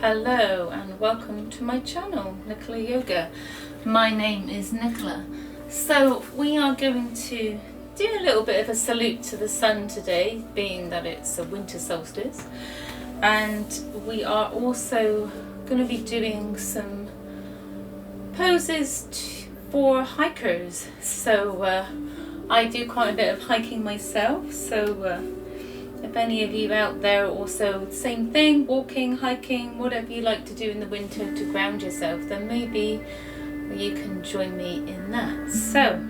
Hello and welcome to my channel, Nicola Yoga. My name is Nicola. So we are going to do a little bit of a salute to the sun today, being that it's a winter solstice. And we are also going to be doing some poses for hikers. So I do quite a bit of hiking myself, so if any of you out there also same thing, walking, hiking, whatever you like to do in the winter to ground yourself, then maybe you can join me in that. So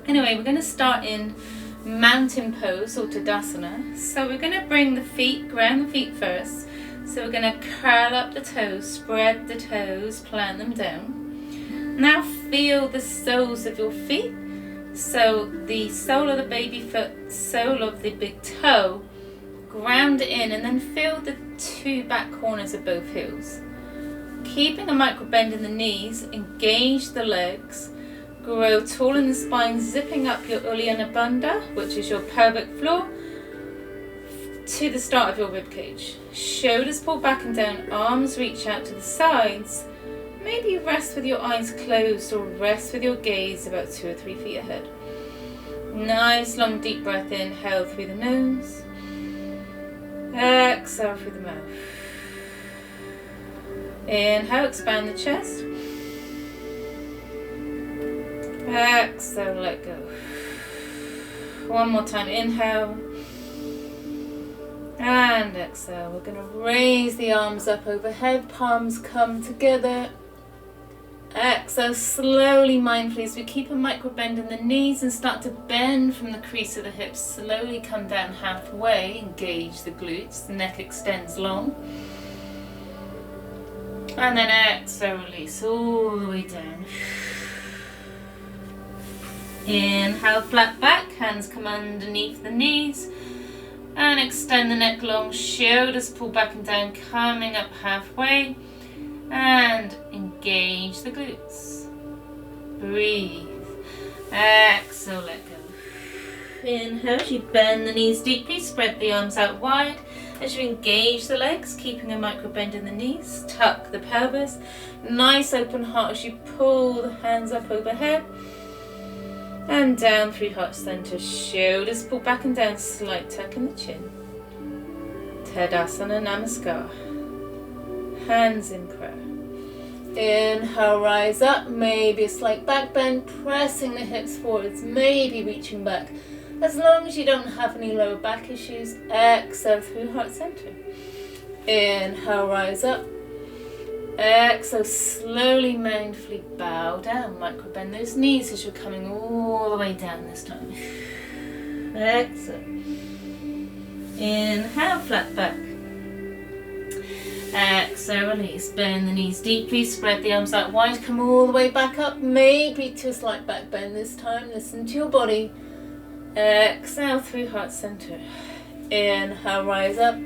anyway, we're going to start in mountain pose or Tadasana. So we're going to bring the feet, ground the feet first. So we're going to curl up the toes, spread the toes, plant them down. Now feel the soles of your feet. So the sole of the baby foot, sole of the big toe, ground it in, and then feel the two back corners of both heels. Keeping a micro bend in the knees, engage the legs, grow tall in the spine, zipping up your Uddiyana Bandha, which is your pelvic floor, to the start of your rib cage. Shoulders pull back and down, arms reach out to the sides. Maybe rest with your eyes closed or rest with your gaze about 2 or 3 feet ahead. Nice long deep breath, inhale through the nose, exhale through the mouth. Inhale, expand the chest. Exhale, let go. One more time, inhale. And exhale. We're going to raise the arms up overhead, palms come together. Exhale, slowly, mindfully, as we keep a micro bend in the knees and start to bend from the crease of the hips. Slowly come down halfway, engage the glutes, the neck extends long. And then exhale, release all the way down. Inhale, flat back, hands come underneath the knees. And extend the neck long, shoulders pull back and down, coming up halfway. And engage the glutes. Breathe. Exhale, let go. Inhale as you bend the knees deeply, spread the arms out wide. As you engage the legs, keeping a micro bend in the knees, tuck the pelvis. Nice open heart as you pull the hands up overhead. And down through heart center. Shoulders pull back and down, slight tuck in the chin. Tadasana, Namaskar. Hands in prayer. Inhale, rise up, maybe a slight back bend, pressing the hips forwards, maybe reaching back. As long as you don't have any lower back issues, exhale through heart center. Inhale, rise up. Exhale, slowly, mindfully bow down. Micro bend those knees as you're coming all the way down this time. Exhale. Inhale, flat back. Exhale, release. Bend the knees deeply, spread the arms out wide, come all the way back up, maybe to a slight back bend this time. Listen to your body. Exhale through heart center. Inhale, rise up.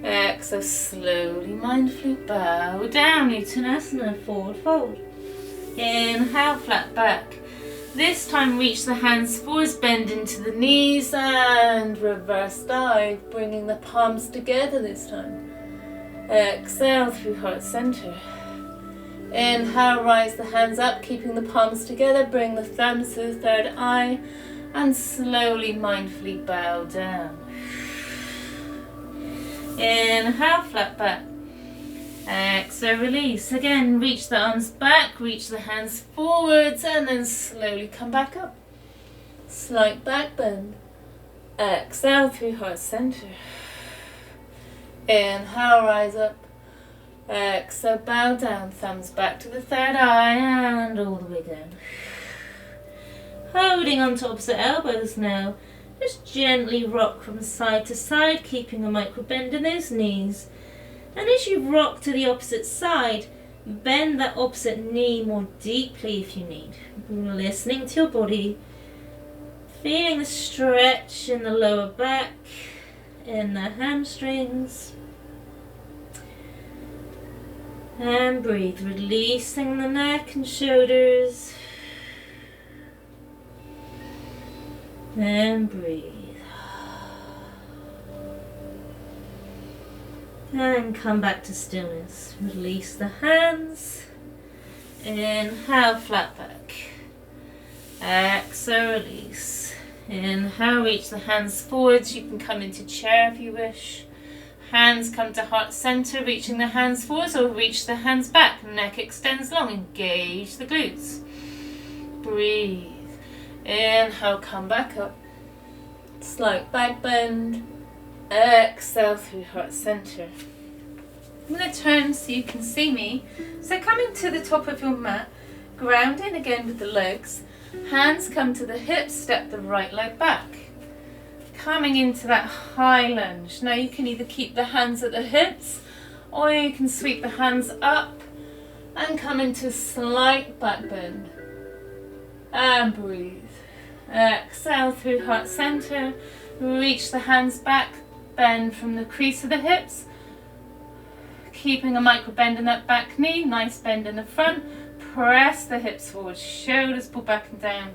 Exhale, slowly, mindfully bow down. Uttanasana, forward fold. Inhale, flat back. This time reach the hands forwards, bend into the knees and reverse dive, bringing the palms together this time. Exhale through heart center. Inhale, rise the hands up, keeping the palms together, bring the thumbs to the third eye and slowly, mindfully bow down. Inhale, flat back. Exhale, release. Again, reach the arms back, reach the hands forwards and then slowly come back up. Slight back bend. Exhale through heart center. Inhale, rise up. Exhale, bow down, thumbs back to the third eye and all the way down. Holding on to opposite elbows now. Just gently rock from side to side, keeping a micro bend in those knees. And as you rock to the opposite side, bend that opposite knee more deeply if you need. Listening to your body, feeling the stretch in the lower back, in the hamstrings. And breathe, releasing the neck and shoulders. And breathe. And come back to stillness. Release the hands. Inhale, flat back. Exhale, release. Inhale, reach the hands forwards. You can come into chair if you wish. Hands come to heart center, reaching the hands forwards, or reach the hands back. Neck extends long. Engage the glutes. Breathe. Inhale, come back up. Slight back bend. Exhale through heart center. I'm going to turn so you can see me. So coming to the top of your mat, grounding again with the legs. Hands come to the hips, step the right leg back. Coming into that high lunge. Now you can either keep the hands at the hips or you can sweep the hands up and come into slight back bend. And breathe. Exhale through heart center. Reach the hands back. Bend from the crease of the hips. Keeping a micro bend in that back knee. Nice bend in the front. Press the hips forward. Shoulders pull back and down.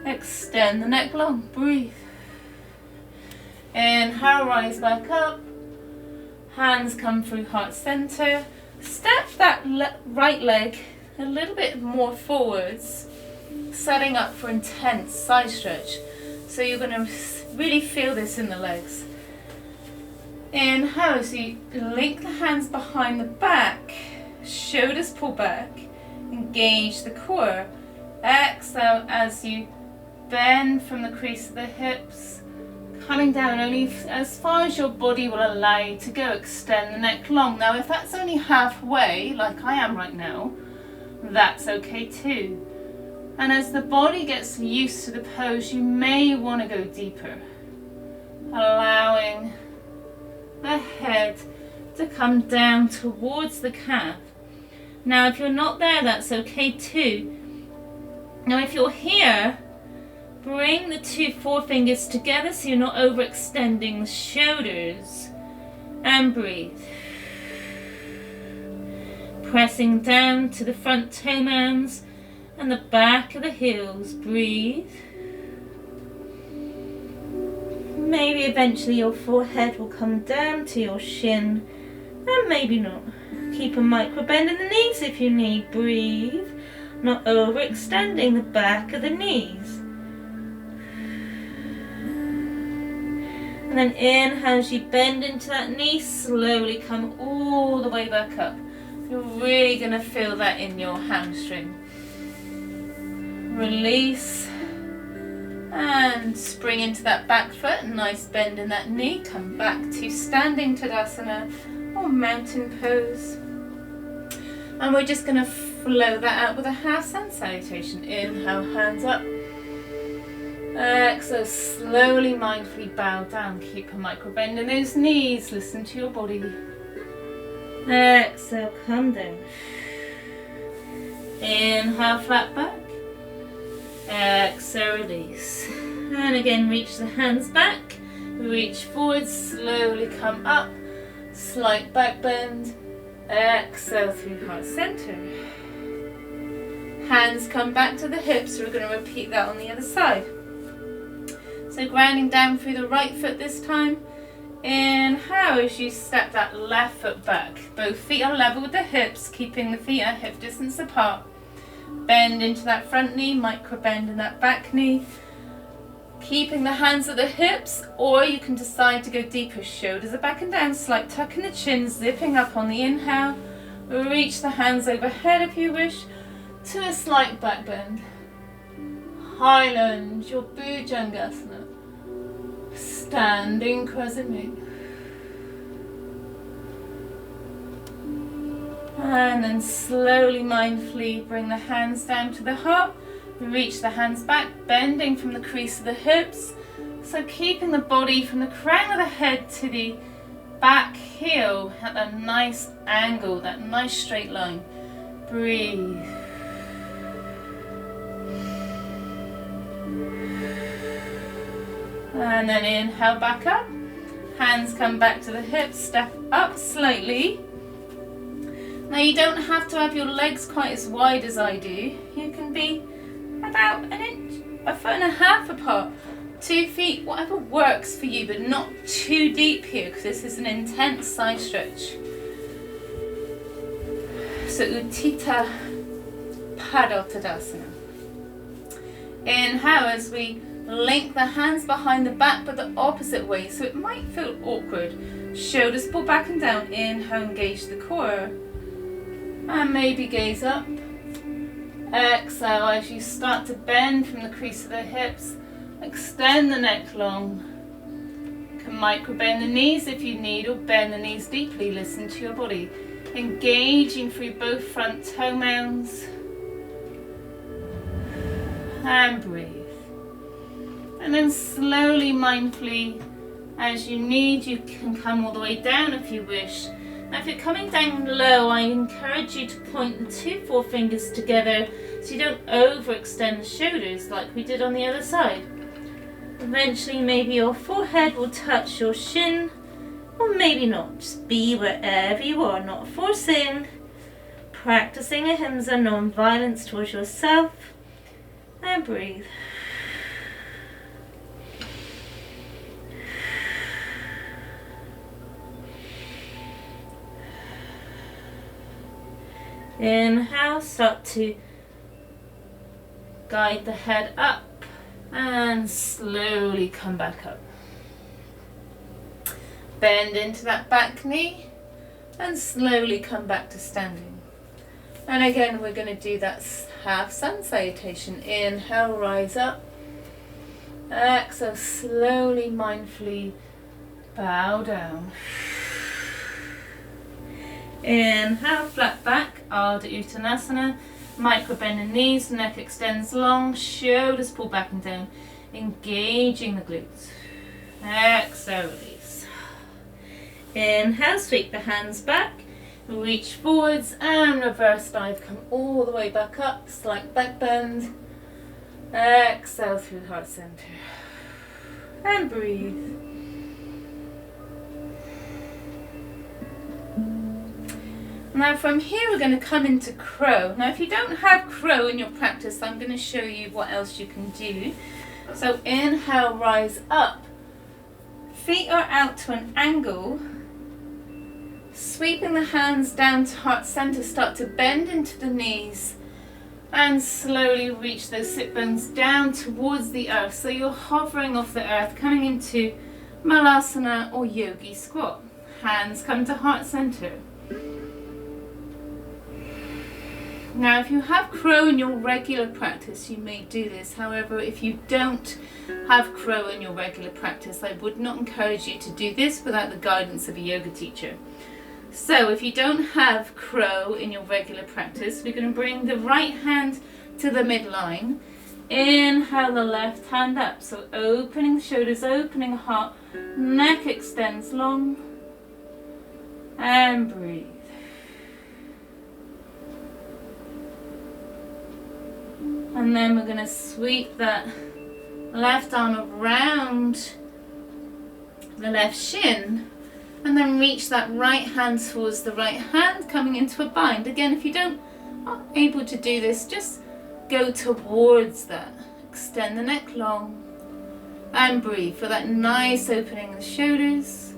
Extend the neck long. Breathe. Inhale, rise back up. Hands come through heart center. Step that right leg a little bit more forwards, setting up for intense side stretch. So you're going to really feel this in the legs. Inhale, so you link the hands behind the back, shoulders pull back, engage the core. Exhale as you bend from the crease of the hips. Coming down only as far as your body will allow you to go. Extend the neck long. Now if that's only halfway, like I am right now, that's okay too. And as the body gets used to the pose, you may want to go deeper. Allowing the head to come down towards the calf. Now if you're not there, that's okay too. Now if you're here, bring the two forefingers together so you're not overextending the shoulders. And breathe. Pressing down to the front toe mounds and the back of the heels. Breathe. Maybe eventually your forehead will come down to your shin, and maybe not. Keep a micro bend in the knees if you need. Breathe. Not overextending the back of the knees. And then inhale as you bend into that knee, slowly come all the way back up. You're really going to feel that in your hamstring. Release. And spring into that back foot. Nice bend in that knee. Come back to standing Tadasana or mountain pose. And we're just going to flow that out with a half Sun Salutation. Inhale, hands up. Exhale, slowly, mindfully bow down. Keep a micro bend in those knees. Listen to your body. Exhale, come down. Inhale, flat back. Exhale, release. And again, reach the hands back. Reach forward, slowly come up. Slight back bend. Exhale through heart center. Hands come back to the hips. We're going to repeat that on the other side. So grounding down through the right foot this time. Inhale as you step that left foot back. Both feet are level with the hips, keeping the feet at hip distance apart. Bend into that front knee, micro bend in that back knee. Keeping the hands at the hips, or you can decide to go deeper. Shoulders are back and down, slight tuck in the chin, zipping up on the inhale. Reach the hands overhead if you wish, to a slight back bend. High lunge, your Bhujangasana. Standing crescent moon. And then slowly, mindfully bring the hands down to the heart. Reach the hands back, bending from the crease of the hips. So keeping the body from the crown of the head to the back heel at that nice angle, that nice straight line. Breathe. And then inhale back up. Hands come back to the hips, step up slightly. Now you don't have to have your legs quite as wide as I do. You can be about an inch, a foot and a half apart. 2 feet, whatever works for you, but not too deep here because this is an intense side stretch. So Uttita Tadasana. Inhale as we link the hands behind the back but the opposite way, so it might feel awkward. Shoulders pull back and down. Inhale, engage the core. And maybe gaze up. Exhale as you start to bend from the crease of the hips. Extend the neck long. You can micro bend the knees if you need, or bend the knees deeply. Listen to your body. Engaging through both front toe mounds. And breathe. And then slowly, mindfully, as you need, you can come all the way down if you wish. Now if you're coming down low, I encourage you to point the 2 forefingers together so you don't overextend the shoulders like we did on the other side. Eventually maybe your forehead will touch your shin, or maybe not. Just be wherever you are, not forcing. Practicing ahimsa, non-violence towards yourself. And breathe. Inhale, start to guide the head up and slowly come back up. Bend into that back knee and slowly come back to standing. And again, we're going to do that half sun salutation. Inhale, rise up. Exhale, slowly, mindfully bow down. Inhale, flat back, Ardha Uttanasana. Micro bend the knees, neck extends long, shoulders pull back and down, engaging the glutes. Exhale, release. Inhale, sweep the hands back, reach forwards and reverse dive. Come all the way back up, slight back bend. Exhale through heart center. And breathe. Now from here we're going to come into crow. Now if you don't have crow in your practice, I'm going to show you what else you can do. So inhale, rise up. Feet are out to an angle. Sweeping the hands down to heart center, start to bend into the knees and slowly reach those sit bones down towards the earth. So you're hovering off the earth, coming into Malasana or Yogi squat. Hands come to heart center. Now if you have crow in your regular practice, you may do this. However, if you don't have crow in your regular practice, I would not encourage you to do this without the guidance of a yoga teacher. So if you don't have crow in your regular practice, we're going to bring the right hand to the midline. Inhale the left hand up. So opening the shoulders, opening the heart, neck extends long. And breathe. And then we're going to sweep that left arm around the left shin and then reach that right hand towards the right hand, coming into a bind. Again, if you aren't able to do this, just go towards that. Extend the neck long and breathe for that nice opening of the shoulders.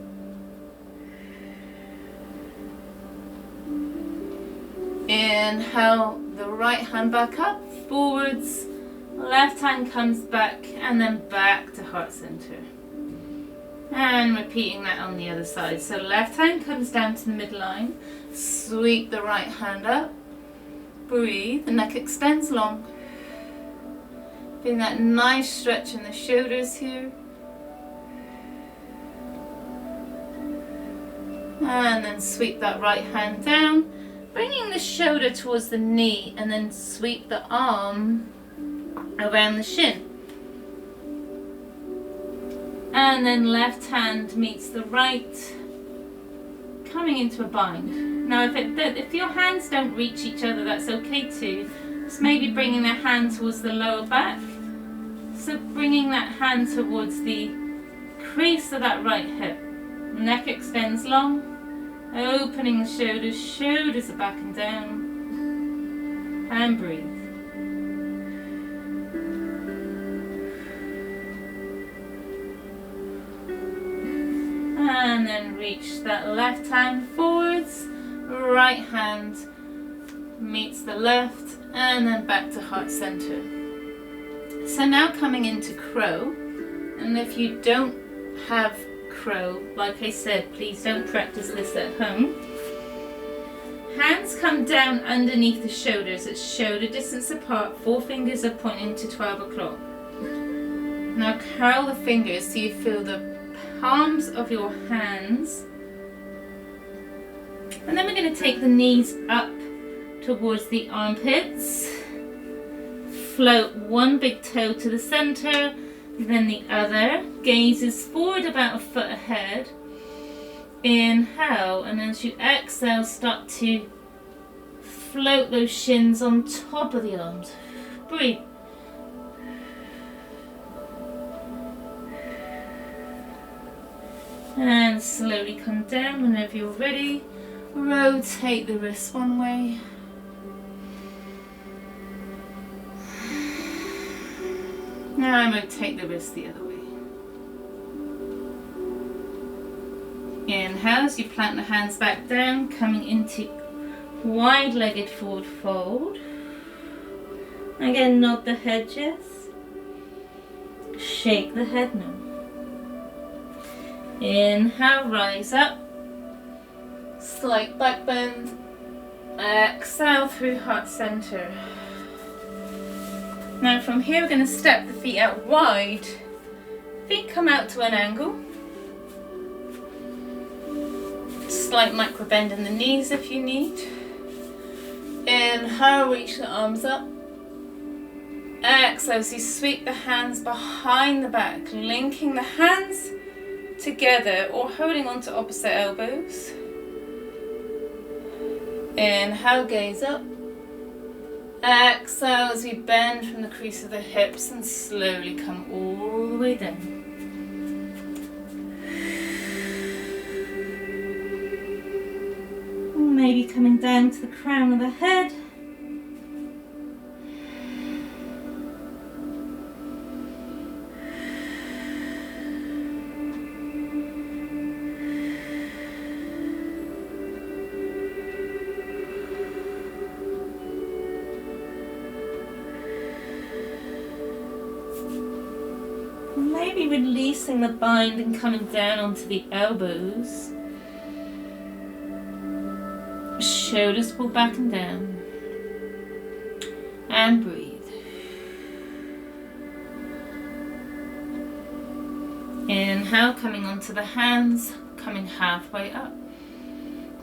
Inhale the right hand back up, forwards, left hand comes back and then back to heart center. And repeating that on the other side. So left hand comes down to the midline, sweep the right hand up, breathe, the neck extends long. Feeling that nice stretch in the shoulders here. And then sweep that right hand down, bringing the shoulder towards the knee and then sweep the arm around the shin. And then left hand meets the right, coming into a bind. Now if your hands don't reach each other, that's okay too. Just maybe bringing the hand towards the lower back. So bringing that hand towards the crease of that right hip. Neck extends long. Opening the shoulders, shoulders are back and down. And breathe. And then reach that left hand forwards, right hand meets the left, and then back to heart center. So now coming into crow, and if you don't have crow, like I said, please don't practice this at home. Hands come down underneath the shoulders at shoulder distance apart, 4 fingers are pointing to 12 o'clock. Now curl the fingers so you feel the palms of your hands. And then we're going to take the knees up towards the armpits. Float one big toe to the center, then the other. Gazes forward about a foot ahead. Inhale, and as you exhale, start to float those shins on top of the arms. Breathe. And slowly come down whenever you're ready. Rotate the wrists one way. Now rotate the wrists the other way. Inhale as you plant the hands back down, coming into wide-legged forward fold. Again, nod the head, yes. Shake the head no. Inhale, rise up. Slight back bend. Exhale through heart center. Now from here we're going to step the feet out wide. Feet come out to an angle. Slight micro bend in the knees if you need. Inhale, reach the arms up. Exhale, so you sweep the hands behind the back, linking the hands together or holding on to opposite elbows. Inhale, gaze up. Exhale as we bend from the crease of the hips and slowly come all the way down. Maybe coming down to the crown of the head. Maybe releasing the bind and coming down onto the elbows. Shoulders pull back and down. And breathe. Inhale, coming onto the hands, coming halfway up.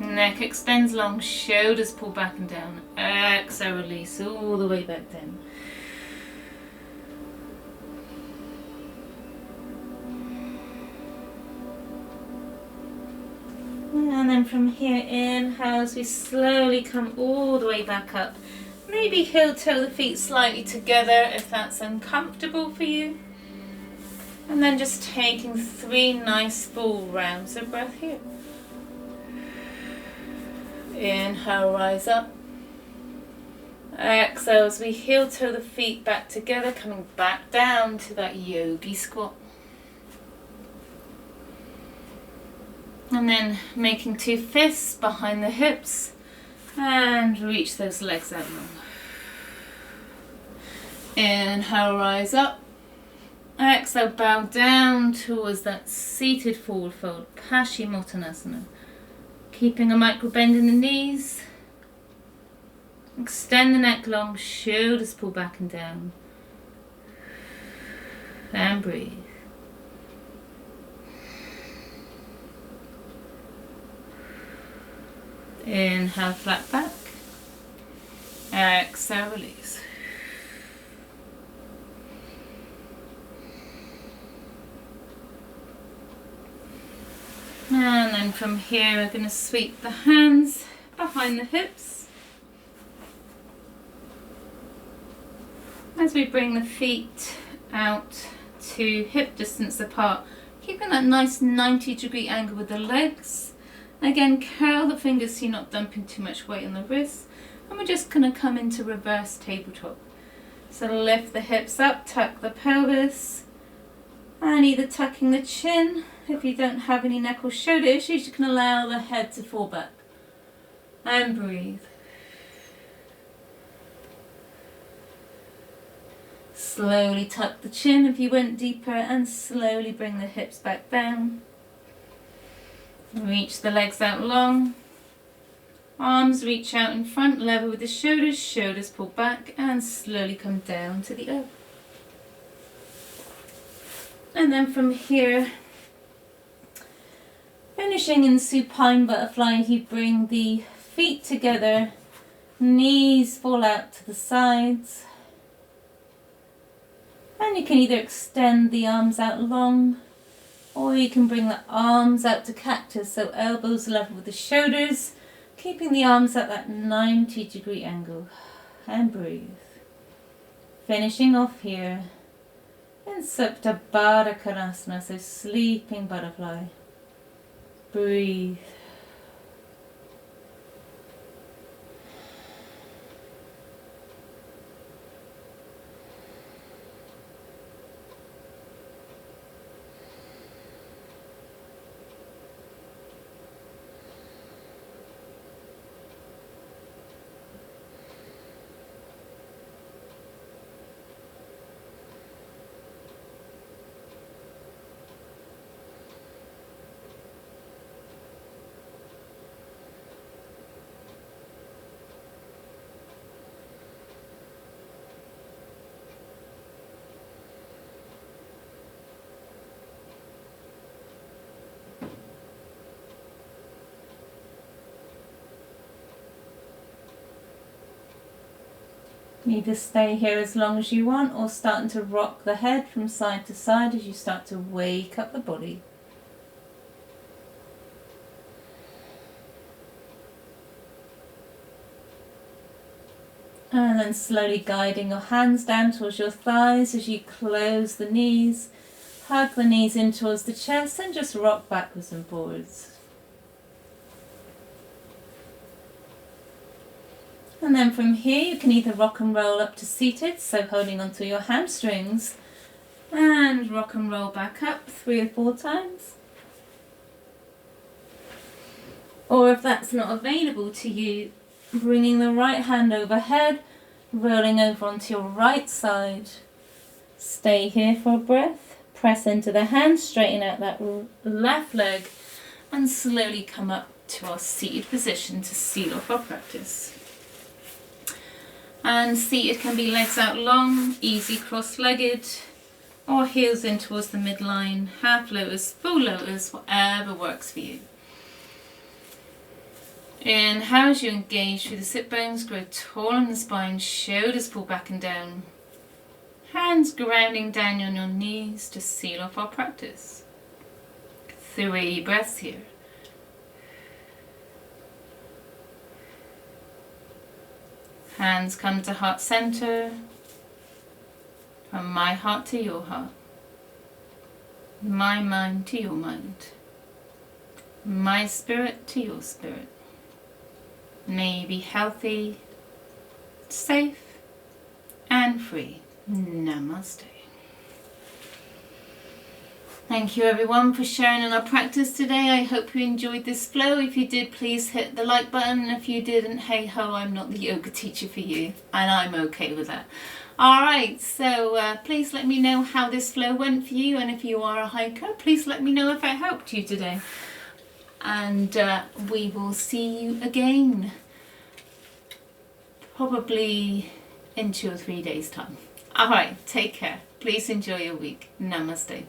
Neck extends long, shoulders pull back and down. Exhale, release all the way back down. And then from here, inhale as we slowly come all the way back up. Maybe heel toe the feet slightly together if that's uncomfortable for you. And then just taking 3 nice full rounds of breath here. Inhale, rise up. Exhale as we heel toe the feet back together, coming back down to that yogi squat. And then making 2 fists behind the hips and reach those legs out long. Inhale, rise up. Exhale, bow down towards that seated forward fold, Paschimottanasana. Keeping a micro bend in the knees. Extend the neck long, shoulders pull back and down. And breathe. Inhale, flat back. Exhale, release. And then from here we're going to sweep the hands behind the hips. As we bring the feet out to hip distance apart, keeping that nice 90-degree angle with the legs. Again, curl the fingers so you're not dumping too much weight on the wrists. And we're just going to come into reverse tabletop. So lift the hips up, tuck the pelvis, And either tucking the chin, if you don't have any neck or shoulder issues, you can allow the head to fall back. And breathe. Slowly tuck the chin if you went deeper, and slowly bring the hips back down. Reach the legs out long. Arms reach out in front, level with the shoulders, shoulders pull back, and slowly come down to the earth. And then from here, finishing in Supine Butterfly, you bring the feet together, knees fall out to the sides, and you can either extend the arms out long, or you can bring the arms out to cactus, so elbows level with the shoulders, keeping the arms at that 90-degree angle. And breathe. Finishing off here in Supta Baddha Konasana, so sleeping butterfly. Breathe. Either stay here as long as you want, or starting to rock the head from side to side as you start to wake up the body. And then slowly guiding your hands down towards your thighs as you close the knees, hug the knees in towards the chest, and just rock backwards and forwards. And then from here you can either rock and roll up to seated, so holding onto your hamstrings, and rock and roll back up 3 or 4 times. Or if that's not available to you, bringing the right hand overhead, rolling over onto your right side. Stay here for a breath, press into the hand, straighten out that left leg, and slowly come up to our seated position to seal off our practice. And seated can be legs out long, easy cross-legged, or heels in towards the midline, half lotus, full lotus, whatever works for you. Inhale as you engage through the sit bones, grow tall in the spine, shoulders pull back and down. Hands grounding down on your knees to seal off our practice. 3 breaths here. Hands come to heart center, from my heart to your heart, my mind to your mind, my spirit to your spirit. May you be healthy, safe, and free. Namaste. Thank you everyone for sharing in our practice today. I hope you enjoyed this flow. If you did, please hit the like button. If you didn't, hey ho, I'm not the yoga teacher for you, and I'm okay with that. Alright, so please let me know how this flow went for you, and if you are a hiker, please let me know if I helped you today. And we will see you again, probably in 2 or 3 days' time. Alright, take care. Please enjoy your week. Namaste.